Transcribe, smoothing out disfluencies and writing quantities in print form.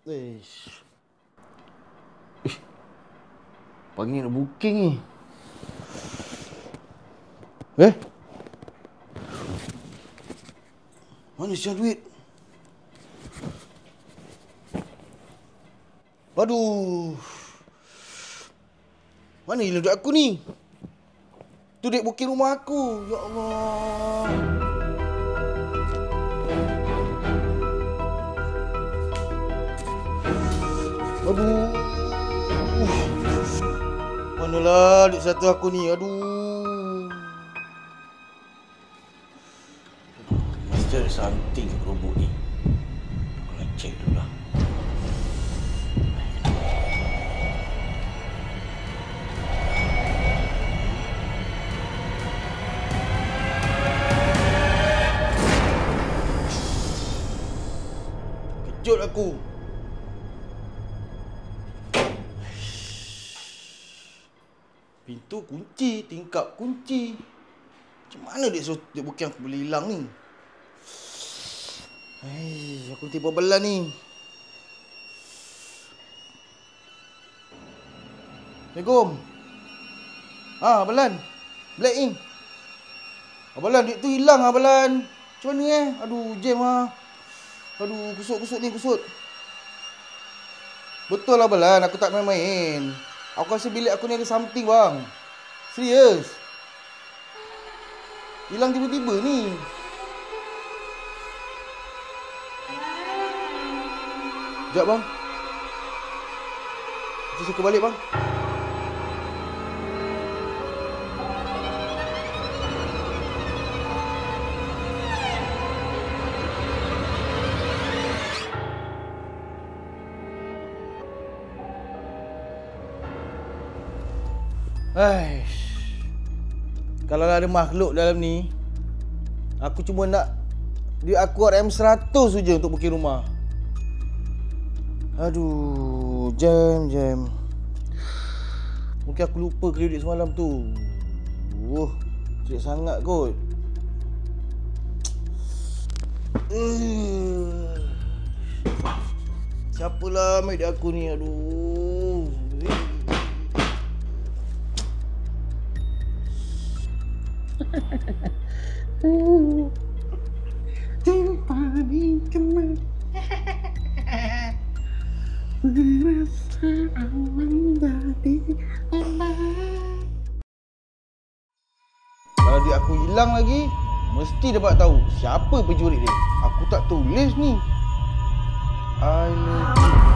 Ish. Panggil nak booking ni. Mana siang duit? Aduh. Mana hilang duit aku ni? Tu duit booking rumah aku. Ya Allah. Aduh. Manalah duit satu aku ni? Aduh. Mesti ada something robot ni. Aku nak check dulu lah. Kejut aku. Pintu kunci, tingkap kunci. Macam mana dia suruh dia booking aku boleh hilang ni? Aku nanti buat belan ni. Assalamualaikum. Belan. Black ink. Belan, duit tu hilang Belan. Macam mana Aduh, jam Aduh, kusut ni. Betul lah Belan, aku tak main-main. Aku rasa bilik aku ni ada something bang. Serius. Hilang tiba-tiba ni. Sekejap bang. Saya suka balik bang. Kalau ada makhluk dalam ni, aku cuma nak duit aku RM100 je untuk booking rumah. Aduh, jam. Mungkin aku lupa kredit semalam tu. Cerit sangat kot. Siapalah ambil duit aku ni? Aduh. Paling kemana kalau dia aku hilang lagi, mesti dapat tahu siapa pencuri dia. Aku tak tulis ni. I love you.